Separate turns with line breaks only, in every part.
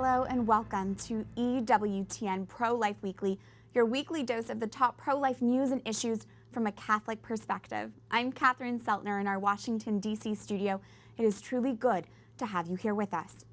Hello and welcome to EWTN Pro-Life Weekly, your weekly dose of the top pro-life news and issues from a Catholic perspective. I'm Catherine Seltner in our Washington, D.C. studio. It is truly good to have you here with us.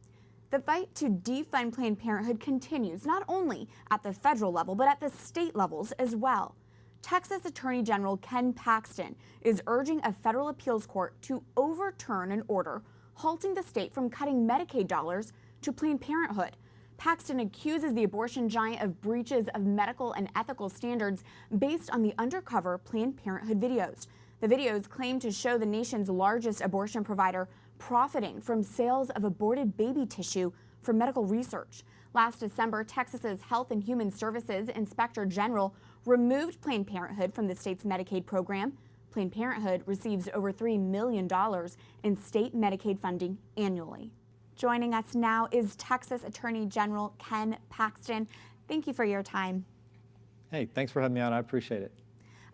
The fight to defund Planned Parenthood continues not only at the federal level, but at the state levels as well. Texas Attorney General Ken Paxton is urging a federal appeals court to overturn an order halting the state from cutting Medicaid dollars to Planned Parenthood. Paxton accuses the abortion giant of breaches of medical and ethical standards based on the undercover Planned Parenthood videos. The videos claim to show the nation's largest abortion provider profiting from sales of aborted baby tissue for medical research. Last December, Texas's Health and Human Services Inspector General removed Planned Parenthood from the state's Medicaid program. Planned Parenthood receives over $3 million in state Medicaid funding annually. Joining us now is Texas Attorney General Ken Paxton. Thank you for your time.
Hey, thanks for having me on. I appreciate it.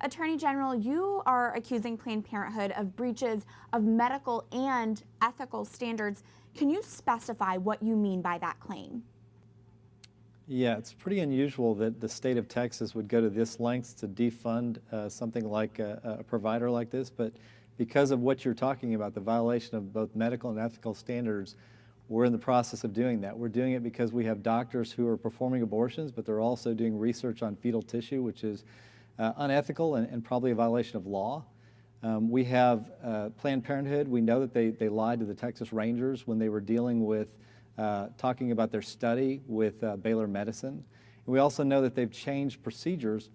Attorney General, you are accusing Planned Parenthood of breaches of medical and ethical standards. Can you specify what you mean by that claim?
Yeah, it's pretty unusual that the state of Texas would go to this lengths to defund something like a provider like this, but because of what you're talking about, the violation of both medical and ethical standards, we're in the process of doing that. We're doing it because we have doctors who are performing abortions, but they're also doing research on fetal tissue, which is unethical and probably a violation of law. We have Planned Parenthood. We know that they lied to the Texas Rangers when they were dealing with talking about their study with Baylor Medicine. And we also know that they've changed procedures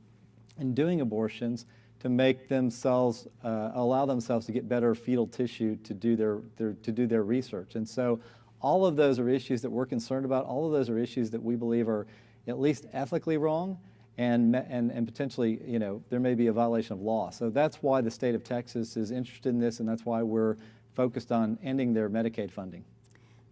in doing abortions to make themselves, allow themselves to get better fetal tissue to do their research. And so all of those are issues that we're concerned about. All of those are issues that we believe are at least ethically wrong and potentially, you know, there may be a violation of law. So that's why the state of Texas is interested in this, and that's why we're focused on ending their Medicaid funding.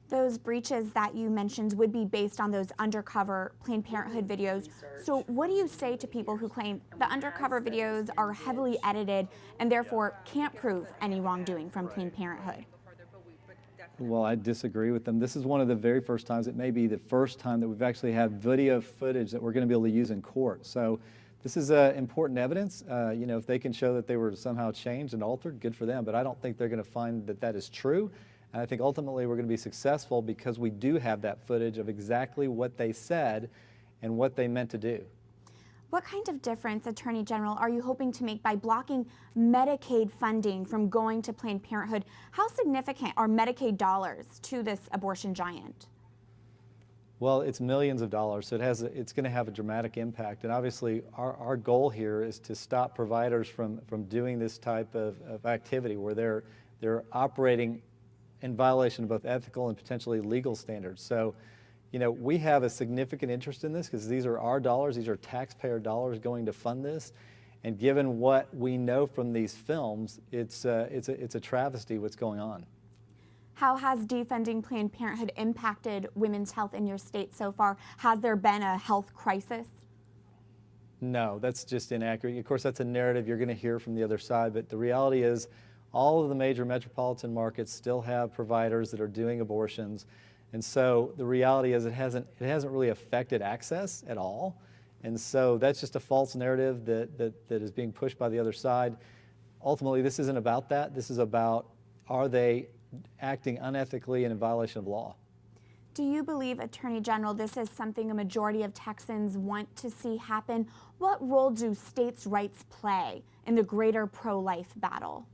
Those breaches that you mentioned would be based on those undercover Planned Parenthood videos. So what do you say to people who claim the undercover videos are heavily edited and therefore can't prove any wrongdoing from Planned Parenthood?
Well, I disagree with them. This is one of the very first times, it may be the first time that we've actually had video footage that we're going to be able to use in court. So this is important evidence. You know, if they can show that they were somehow changed and altered, good for them. But I don't think they're going to find that that is true. And I think ultimately we're going to be successful because we do have that footage of exactly what they said and what they meant to do.
What kind of difference, Attorney General, are you hoping to make by blocking Medicaid funding from going to Planned Parenthood? How significant are Medicaid dollars to this abortion giant?
Well, it's millions of dollars, so it's going to have a dramatic impact. And obviously, our goal here is to stop providers from doing this type of activity where they're operating in violation of both ethical and potentially legal standards. So, you know, we have a significant interest in this because these are our dollars, these are taxpayer dollars going to fund this. And given what we know from these films, it's a travesty what's going on.
How has defunding Planned Parenthood impacted women's health in your state so far? Has there been a health crisis?
No, that's just inaccurate. Of course, that's a narrative you're going to hear from the other side, but the reality is all of the major metropolitan markets still have providers that are doing abortions. And so the reality is it hasn't really affected access at all. And so that's just a false narrative that is being pushed by the other side. Ultimately, this isn't about that. This is about, are they acting unethically and in violation of law?
Do you believe, Attorney General, this is something a majority of Texans want to see happen? What role do states' rights play in the greater pro-life battle?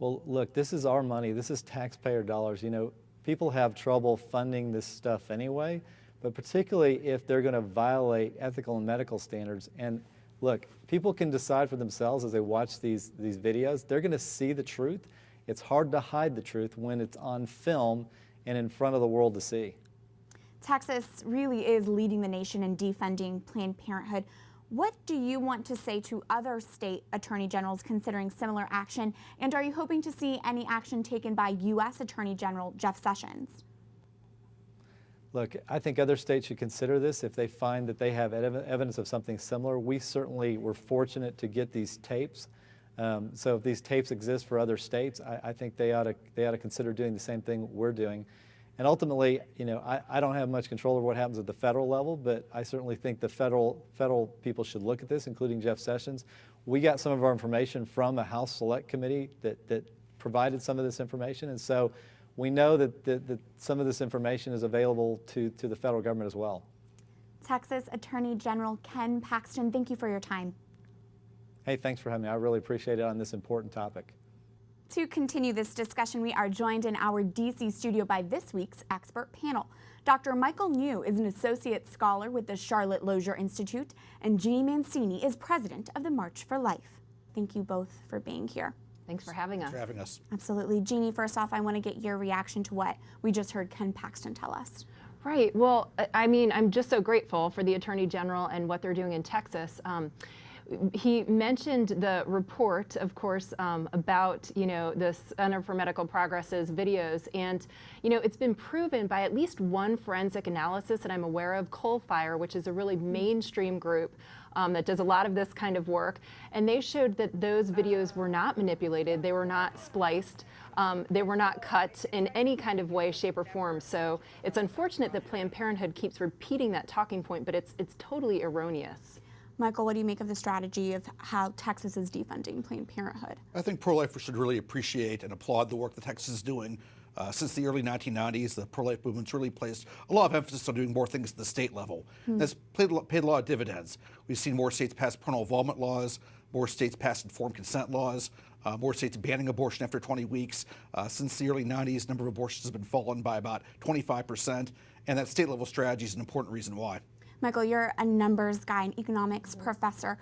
Well, look, this is our money. This is taxpayer dollars. You know, people have trouble funding this stuff anyway, but particularly if they're going to violate ethical and medical standards. And look, people can decide for themselves as they watch these videos. They're going to see the truth. It's hard to hide the truth when it's on film and in front of the world to see.
Texas really is leading the nation in defunding Planned Parenthood. What do you want to say to other state attorney generals considering similar action? And are you hoping to see any action taken by U.S. Attorney General Jeff Sessions?
Look, I think other states should consider this if they find that they have evidence of something similar. We certainly were fortunate to get these tapes. So if these tapes exist for other states, I think they ought to consider doing the same thing we're doing. And ultimately, I don't have much control over what happens at the federal level, but I certainly think the federal people should look at this, including Jeff Sessions. We got some of our information from a House Select Committee that provided some of this information, and so we know that some of this information is available to the federal government as well.
Texas Attorney General Ken Paxton, thank you for your time.
Hey, thanks for having me. I really appreciate it on this important topic.
To continue this discussion, we are joined in our DC studio by this week's expert panel. Dr. Michael New is an associate scholar with the Charlotte Lozier Institute, and Jeanne Mancini is president of the March for Life. Thank you both for being here.
Thanks for having us.
Thanks for having us.
Absolutely. Jeannie, first off, I want to get your reaction to what we just heard Ken Paxton tell us.
Right. Well, I mean, I'm just so grateful for the Attorney General and what they're doing in Texas. He mentioned the report, of course, about, the Center for Medical Progress's videos. And, it's been proven by at least one forensic analysis that I'm aware of, Coal Fire, which is a really mainstream group that does a lot of this kind of work. And they showed that those videos were not manipulated. They were not spliced. They were not cut in any kind of way, shape, or form. So it's unfortunate that Planned Parenthood keeps repeating that talking point, but it's totally erroneous.
Michael, what do you make of the strategy of how Texas is defunding Planned Parenthood?
I think pro-lifers should really appreciate and applaud the work that Texas is doing. Since the early 1990s, the pro-life movement's really placed a lot of emphasis on doing more things at the state level. That's paid a lot of dividends. We've seen more states pass parental involvement laws, more states pass informed consent laws, more states banning abortion after 20 weeks. Since the early 90s, the number of abortions has been fallen by about 25%, and that state level strategy is an important reason why.
Michael, you're a numbers guy, an economics professor.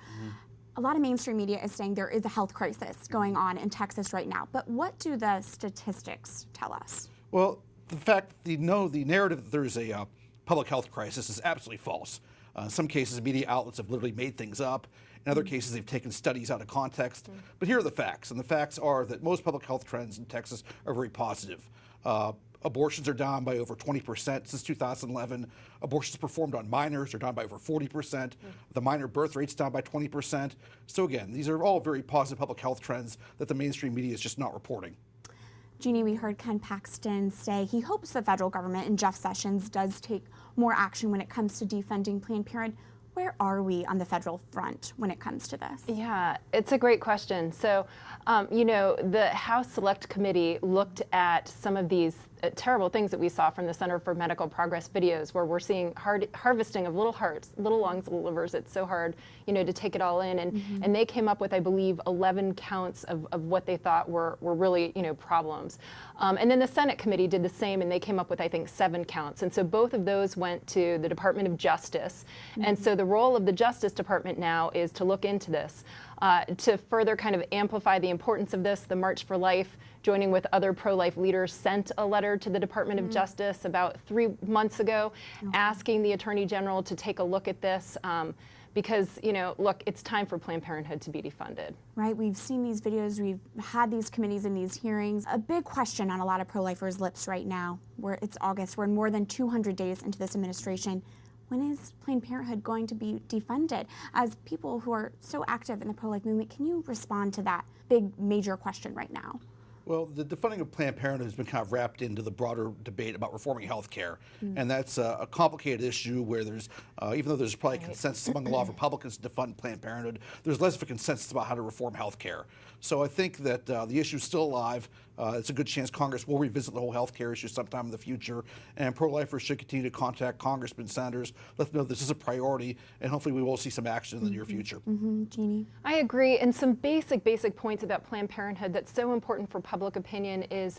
A lot of mainstream media is saying there is a health crisis going on in Texas right now, but what do the statistics tell us?
Well, the narrative that there is a public health crisis is absolutely false. In some cases, media outlets have literally made things up. In other cases, they've taken studies out of context. But here are the facts, and the facts are that most public health trends in Texas are very positive. Abortions are down by over 20% since 2011. Abortions performed on minors are down by over 40%. The minor birth rate's down by 20%. So again, these are all very positive public health trends that the mainstream media is just not reporting.
Jeannie, we heard Ken Paxton say he hopes the federal government and Jeff Sessions does take more action when it comes to defunding Planned Parenthood. Where are we on the federal front when it comes to this?
Yeah, it's a great question. So, the House Select Committee looked at some of these terrible things that we saw from the Center for Medical Progress videos, where we're seeing harvesting of little hearts, little lungs, little livers. It's so hard, to take it all in. And they came up with, I believe, 11 counts of what they thought were really, problems. And then the Senate committee did the same, and they came up with, I think, 7 counts. And so both of those went to the Department of Justice. And so the role of the Justice Department now is to look into this. To further kind of amplify the importance of this, the March for Life, joining with other pro-life leaders, sent a letter to the Department of Justice about 3 months ago, asking the Attorney General to take a look at this. Because, look, it's time for Planned Parenthood to be defunded.
Right, we've seen these videos, we've had these committees and these hearings. A big question on a lot of pro-lifers' lips right now, where it's August, we're more than 200 days into this administration. When is Planned Parenthood going to be defunded? As people who are so active in the pro-life movement, can you respond to that big, major question right now?
Well, the defunding of Planned Parenthood has been kind of wrapped into the broader debate about reforming health care. And that's a complicated issue where there's, even though there's probably consensus among a lot of Republicans to defund Planned Parenthood, there's less of a consensus about how to reform health care. So I think that the issue is still alive. It's a good chance Congress will revisit the whole health care issue sometime in the future. And pro-lifers should continue to contact congressmen, senators, let them know this is a priority, and hopefully we will see some action in the near future.
Jeannie?
I agree. And some basic points about Planned Parenthood that's so important for public opinion is,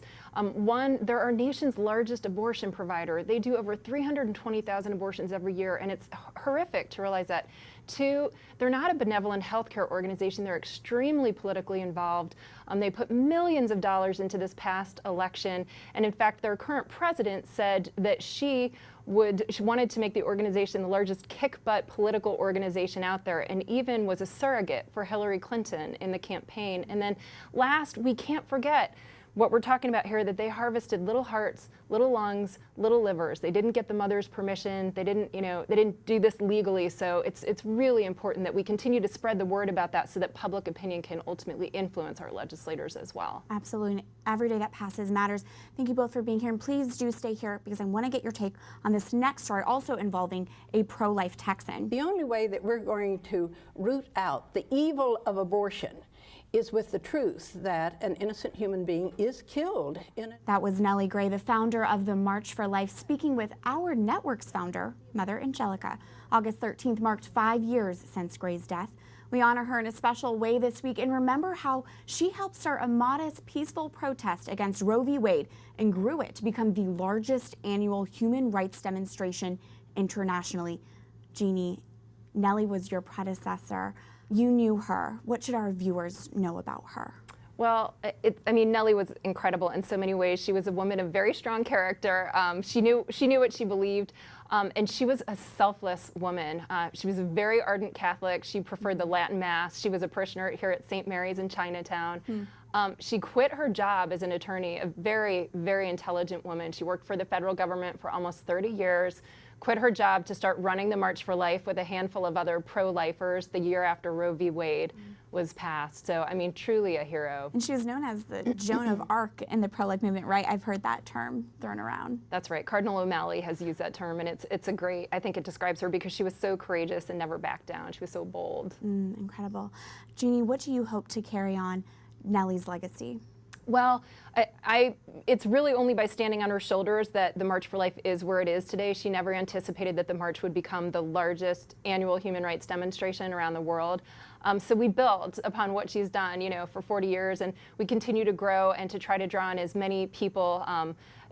one, they're our nation's largest abortion provider. They do over 320,000 abortions every year, and it's horrific to realize that. 2, they're not a benevolent healthcare organization. They're extremely politically involved. They put millions of dollars into this past election. And in fact, their current president said that she wanted to make the organization the largest kick-butt political organization out there, and even was a surrogate for Hillary Clinton in the campaign. And then last, we can't forget, what we're talking about here, that they harvested little hearts, little lungs, little livers. They didn't get the mother's permission. They didn't, they didn't do this legally. So it's really important that we continue to spread the word about that so that public opinion can ultimately influence our legislators as well.
Absolutely. Every day that passes matters. Thank you both for being here, and please do stay here because I want to get your take on this next story, also involving a pro-life Texan.
The only way that we're going to root out the evil of abortion is with the truth that an innocent human being is killed in a...
That was Nellie Gray, the founder of the March for Life, speaking with our network's founder, Mother Angelica. August 13th marked 5 years since Gray's death. We honor her in a special way this week and remember how she helped start a modest, peaceful protest against Roe v. Wade and grew it to become the largest annual human rights demonstration internationally. Jeannie, Nellie was your predecessor. You knew her. What should our viewers know about her?
Well, Nellie was incredible in so many ways. She was a woman of very strong character. She knew what she believed, and she was a selfless woman. She was a very ardent Catholic. She preferred the Latin Mass. She was a parishioner here at St. Mary's in Chinatown. She quit her job as an attorney, a very, very intelligent woman. She worked for the federal government for almost 30 years. Quit her job to start running the March for Life with a handful of other pro-lifers the year after Roe v. Wade was passed. So, truly a hero.
And she was known as the Joan of Arc in the pro-life movement, right? I've heard that term thrown around.
That's right. Cardinal O'Malley has used that term, and I think it describes her because she was so courageous and never backed down. She was so bold.
Incredible. Jeannie, what do you hope to carry on Nellie's legacy?
Well, it's really only by standing on her shoulders that the March for Life is where it is today. She never anticipated that the March would become the largest annual human rights demonstration around the world. So we build upon what she's done, for 40 years, and we continue to grow and to try to draw in as many people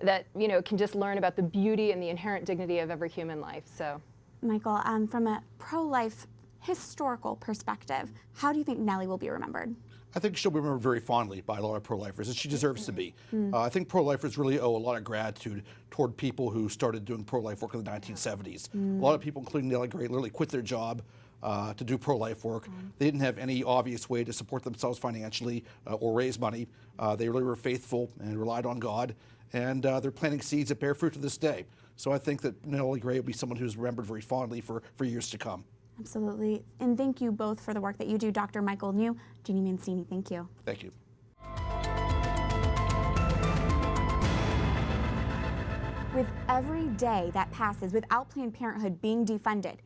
that, can just learn about the beauty and the inherent dignity of every human life. So,
Michael, from a pro-life historical perspective, how do you think Nellie will be remembered?
I think she'll be remembered very fondly by a lot of pro-lifers, and she deserves to be. I think pro-lifers really owe a lot of gratitude toward people who started doing pro-life work in the 1970s. A lot of people, including Nellie Gray, literally quit their job to do pro-life work. They didn't have any obvious way to support themselves financially or raise money. They really were faithful and relied on God, and they're planting seeds that bear fruit to this day. So I think that Nellie Gray will be someone who's remembered very fondly for years to come.
Absolutely. And thank you both for the work that you do, Dr. Michael New, Jeanne Mancini. Thank you.
Thank you.
With every day that passes without Planned Parenthood being defunded,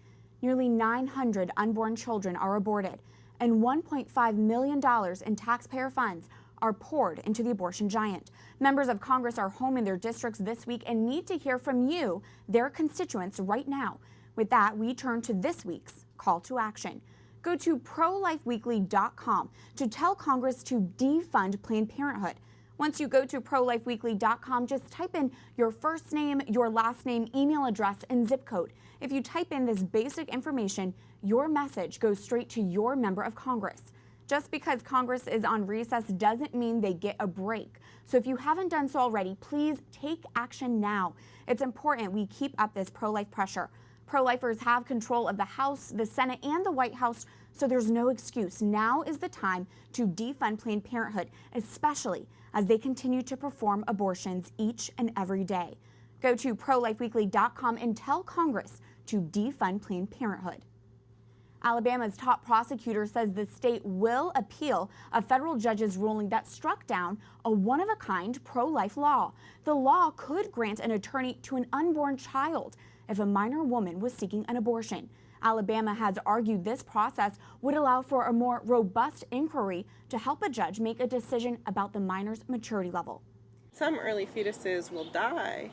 nearly 900 unborn children are aborted, and $1.5 million in taxpayer funds are poured into the abortion giant. Members of Congress are home in their districts this week and need to hear from you, their constituents, right now. With that, we turn to this week's call to action. Go to prolifeweekly.com to tell Congress to defund Planned Parenthood. Once you go to prolifeweekly.com, just type in your first name, your last name, email address, and zip code. If you type in this basic information, your message goes straight to your member of Congress. Just because Congress is on recess doesn't mean they get a break. So if you haven't done so already, please take action now. It's important we keep up this pro-life pressure. Pro-lifers have control of the House, the Senate, and the White House, so there's no excuse. Now is the time to defund Planned Parenthood, especially as they continue to perform abortions each and every day. Go to prolifeweekly.com and tell Congress to defund Planned Parenthood. Alabama's top prosecutor says the state will appeal a federal judge's ruling that struck down a one-of-a-kind pro-life law. The law could grant an attorney to an unborn child if a minor woman was seeking an abortion. Alabama has argued this process would allow for a more robust inquiry to help a judge make a decision about the minor's maturity level.
Some early fetuses will die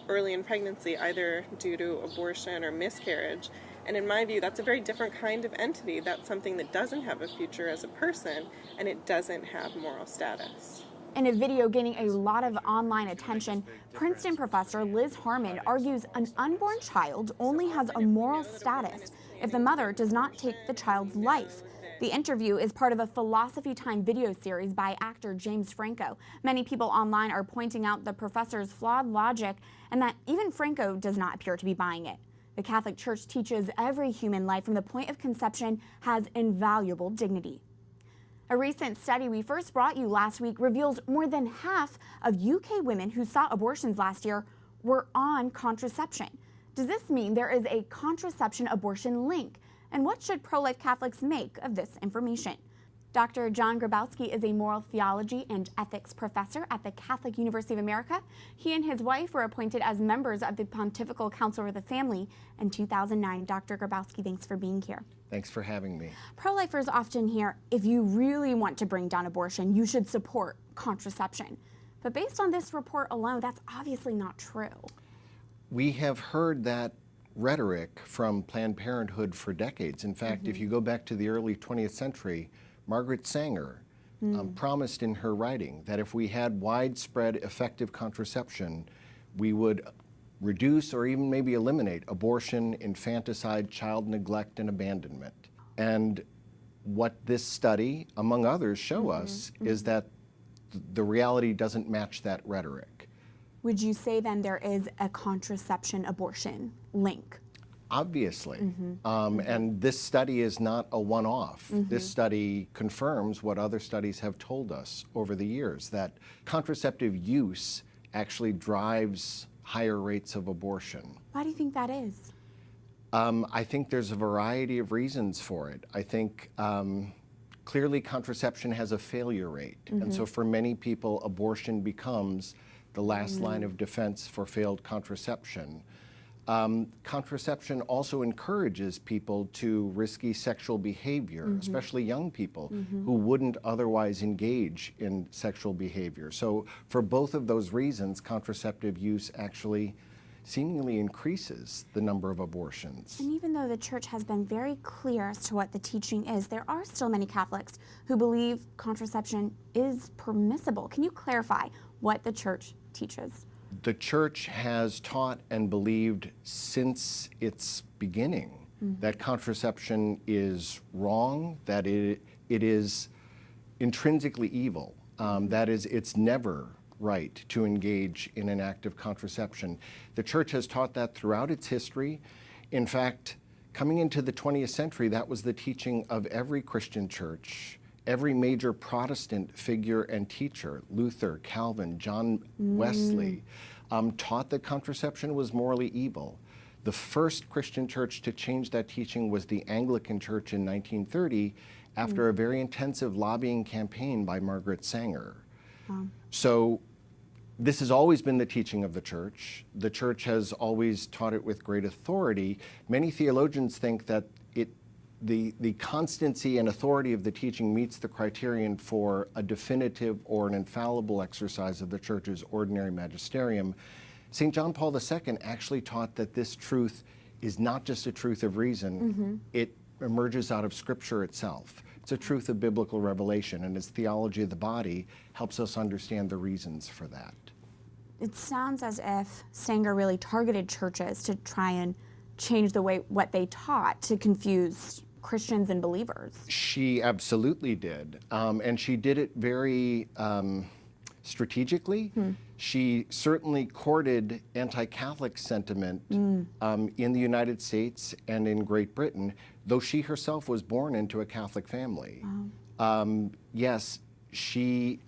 early in pregnancy, either due to abortion or miscarriage. And in my view, that's a very different kind of entity. That's something that doesn't have a future as a person, and it doesn't have moral status.
In a video gaining a lot of online attention, Princeton professor Liz Harmon argues an unborn child only has a moral status if the mother does not take the child's life. The interview is part of a Philosophy Time video series by actor James Franco. Many people online are pointing out the professor's flawed logic and that even Franco does not appear to be buying it. The Catholic Church teaches every human life from the point of conception has invaluable dignity. A recent study we first brought you last week reveals more than half of UK women who sought abortions last year were on contraception. Does this mean there is a contraception-abortion link? And what should pro-life Catholics make of this information? Dr. John Grabowski is a moral theology and ethics professor at the Catholic University of America. He and his wife were appointed as members of the Pontifical Council of the Family in 2009. Dr. Grabowski, thanks for being here.
Thanks for having me.
Pro-lifers often hear, if you really want to bring down abortion, you should support contraception. But based on this report alone, that's obviously not true.
We have heard that rhetoric from Planned Parenthood for decades. In fact, if you go back to the early 20th century, Margaret Sanger promised in her writing that if we had widespread effective contraception, we would reduce or even maybe eliminate abortion, infanticide, child neglect, and abandonment. And what this study, among others, show us is that the reality doesn't match that rhetoric.
Would you say then there is a contraception-abortion link?
Obviously. And this study is not a one-off. This study confirms what other studies have told us over the years, that contraceptive use actually drives higher rates of abortion.
Why do you think that is?
I think there's a variety of reasons for it. I think clearly contraception has a failure rate. And so for many people, abortion becomes the last line of defense for failed contraception. Contraception also encourages people to risky sexual behavior, especially young people who wouldn't otherwise engage in sexual behavior. So for both of those reasons, contraceptive use actually seemingly increases the number of abortions.
And even though the church has been very clear as to what the teaching is, there are still many Catholics who believe contraception is permissible. Can you clarify what the church teaches?
The church has taught and believed since its beginning that contraception is wrong, that it is intrinsically evil, that is, it's never right to engage in an act of contraception. The church has taught that throughout its history. In fact, coming into the 20th century, that was the teaching of every Christian church. Every major Protestant figure and teacher, Luther, Calvin, John Wesley, taught that contraception was morally evil. The first Christian church to change that teaching was the Anglican Church in 1930 after a very intensive lobbying campaign by Margaret Sanger. So this has always been the teaching of the church. The church has always taught it with great authority. Many theologians think that the constancy and authority of the teaching meets the criterion for a definitive or an infallible exercise of the church's ordinary magisterium. St. John Paul II actually taught that this truth is not just a truth of reason, it emerges out of Scripture itself. It's a truth of biblical revelation, and his theology of the body helps us understand the reasons for that.
It sounds as if Sanger really targeted churches to try and change the way what they taught to confuse Christians and believers.
She absolutely did, and she did it very strategically. She certainly courted anti-Catholic sentiment in the United States and in Great Britain, though she herself was born into a Catholic family. Yes, she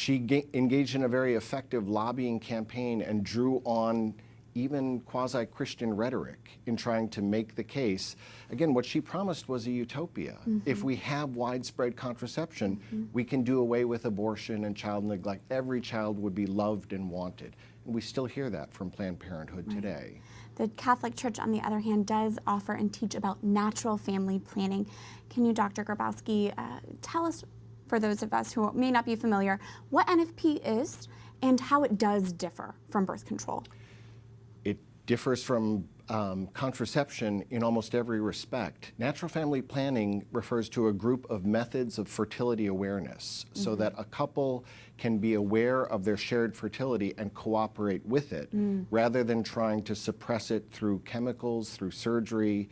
engaged in a very effective lobbying campaign and drew on even quasi-Christian rhetoric in trying to make the case. Again, what she promised was a utopia. If we have widespread contraception, we can do away with abortion and child neglect. Every child would be loved and wanted. And we still hear that from Planned Parenthood today.
The Catholic Church, on the other hand, does offer and teach about natural family planning. Can you, Dr. Grabowski, tell us, for those of us who may not be familiar, what NFP is and how it does differ from birth control?
It differs from contraception in almost every respect. Natural family planning refers to a group of methods of fertility awareness so that a couple can be aware of their shared fertility and cooperate with it rather than trying to suppress it through chemicals, through surgery,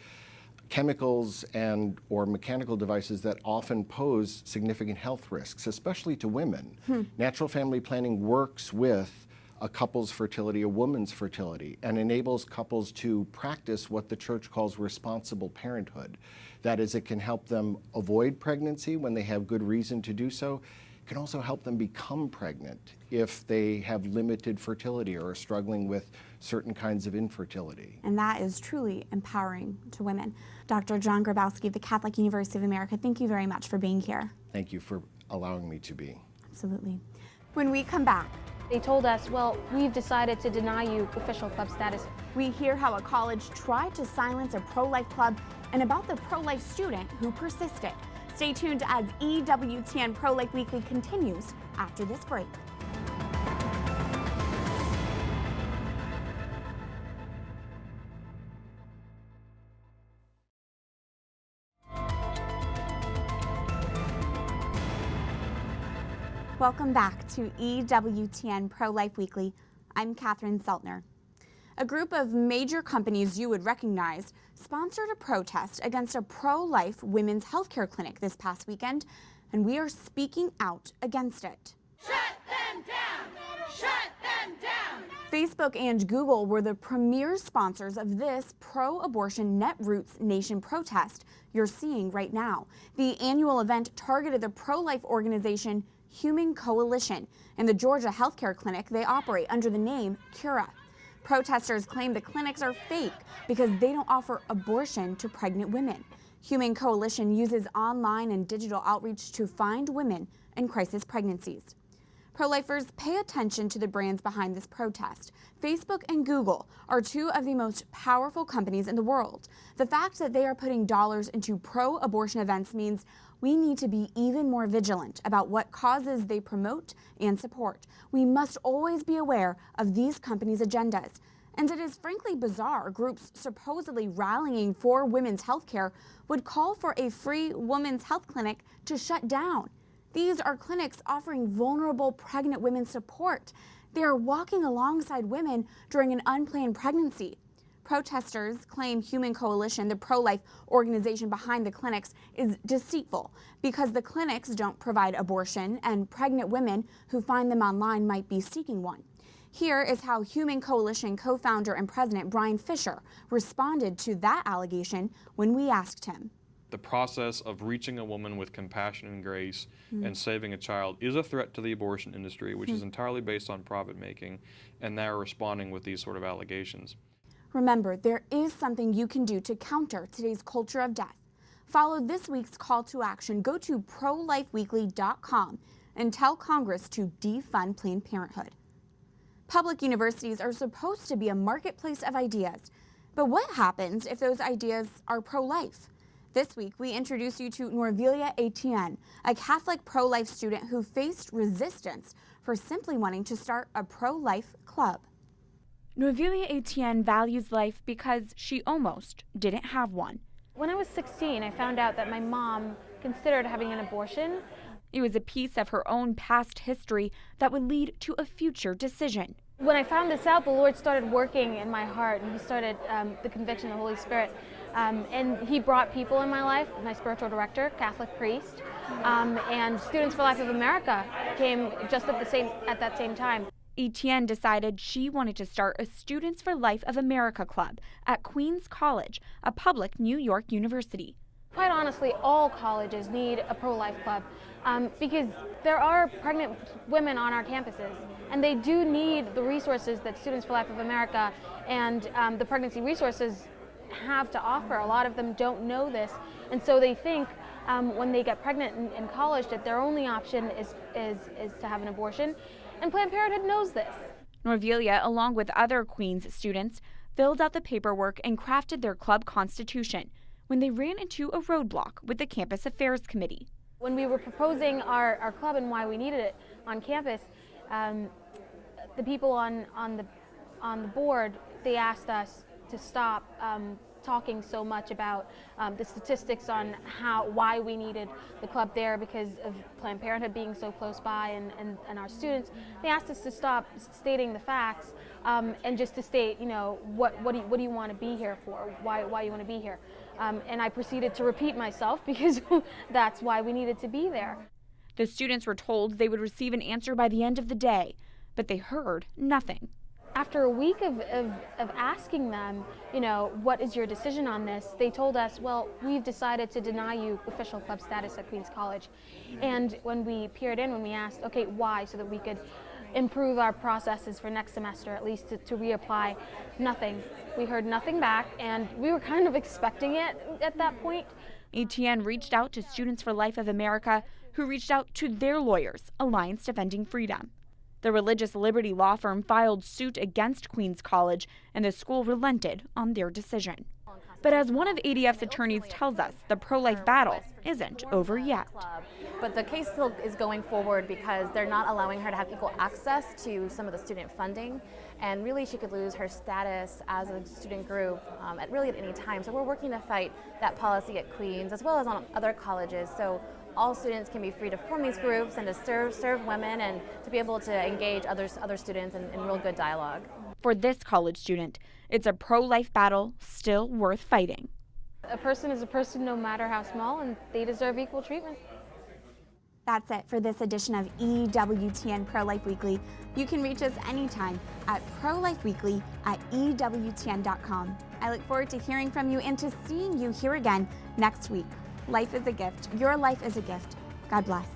chemicals and or mechanical devices that often pose significant health risks, especially to women. Natural family planning works with a couple's fertility, a woman's fertility, and enables couples to practice what the church calls responsible parenthood. That is, it can help them avoid pregnancy when they have good reason to do so. It can also help them become pregnant if they have limited fertility or are struggling with certain kinds of infertility.
And that is truly empowering to women. Dr. John Grabowski of the Catholic University of America, thank you very much for being here.
Thank you for allowing me to be.
Absolutely. When we come back,
they told us, well, we've decided to deny you official club status.
We hear how a college tried to silence a pro-life club and about the pro-life student who persisted. Stay tuned as EWTN Pro-Life Weekly continues after this break. Welcome back to EWTN Pro-Life Weekly. I'm Catherine Seltner. A group of major companies you would recognize sponsored a protest against a pro-life women's healthcare clinic this past weekend, and we are speaking out against it.
Shut them down! Shut them down!
Facebook and Google were the premier sponsors of this pro-abortion Netroots Nation protest you're seeing right now. The annual event targeted the pro-life organization Human Coalition and the Georgia healthcare clinic they operate under the name Cura. Protesters claim the clinics are fake because they don't offer abortion to pregnant women. Human Coalition uses online and digital outreach to find women in crisis pregnancies. Pro-lifers, pay attention to the brands behind this protest. Facebook and Google are two of the most powerful companies in the world. The fact that they are putting dollars into pro-abortion events means we need to be even more vigilant about what causes they promote and support. We must always be aware of these companies' agendas. And it is frankly bizarre groups supposedly rallying for women's health care would call for a free women's health clinic to shut down. These are clinics offering vulnerable pregnant women support. They are walking alongside women during an unplanned pregnancy. Protesters claim Human Coalition, the pro-life organization behind the clinics, is deceitful because the clinics don't provide abortion and pregnant women who find them online might be seeking one. Here is how Human Coalition co-founder and president Brian Fisher responded to that allegation when we asked him.
The process of reaching a woman with compassion and grace and saving a child is a threat to the abortion industry, which is entirely based on profit making, and they're responding with these sort of allegations.
Remember, there is something you can do to counter today's culture of death. Follow this week's call to action. Go to prolifeweekly.com and tell Congress to defund Planned Parenthood. Public universities are supposed to be a marketplace of ideas, but what happens if those ideas are pro-life? This week, we introduce you to Norvelia Etienne, a Catholic pro-life student who faced resistance for simply wanting to start a pro-life club. Norvelia Etienne values life because she almost didn't have one.
When I was 16, I found out that my mom considered having an abortion.
It was a piece of her own past history that would lead to a future decision.
When I found this out, the Lord started working in my heart, and He started the conviction of the Holy Spirit. And He brought people in my life, my spiritual director, Catholic priest, and Students for Life of America came just at that same time.
Etienne decided she wanted to start a Students for Life of America club at Queens College, a public New York university.
Quite honestly, all colleges need a pro-life club because there are pregnant women on our campuses, and they do need the resources that Students for Life of America and the pregnancy resources have to offer. A lot of them don't know this, and so they think when they get pregnant in college that their only option is to have an abortion, and Planned Parenthood knows this.
Norvelia, along with other Queens students, filled out the paperwork and crafted their club constitution when they ran into a roadblock with the Campus Affairs Committee.
When we were proposing our club and why we needed it on campus, the people on the board, they asked us to stop talking so much about the statistics on why we needed the club there because of Planned Parenthood being so close by and our students. They asked us to stop stating the facts and just to state, what do you want to be here for? Why you want to be here? And I proceeded to repeat myself because that's why we needed to be there.
The students were told they would receive an answer by the end of the day, but they heard nothing.
After a week of asking them, what is your decision on this, they told us, well, we've decided to deny you official club status at Queens College. And when we peered in, when we asked, okay, why, so that we could improve our processes for next semester, at least to reapply, nothing. We heard nothing back, and we were kind of expecting it at that point.
ATN reached out to Students for Life of America, who reached out to their lawyers, Alliance Defending Freedom. The religious liberty law firm filed suit against Queens College, and the school relented on their decision. But as one of ADF's attorneys tells us, the pro-life battle isn't over yet.
But the case still is going forward because they're not allowing her to have equal access to some of the student funding. And really, she could lose her status as a student group at any time. So we're working to fight that policy at Queens as well as on other colleges. So all students can be free to form these groups and to serve women and to be able to engage other students in real good dialogue.
For this college student, it's a pro-life battle still worth fighting.
A person is a person no matter how small, and they deserve equal treatment.
That's it for this edition of EWTN Pro-Life Weekly. You can reach us anytime at prolifeweekly@ewtn.com. I look forward to hearing from you and to seeing you here again next week. Life is a gift. Your life is a gift. God bless.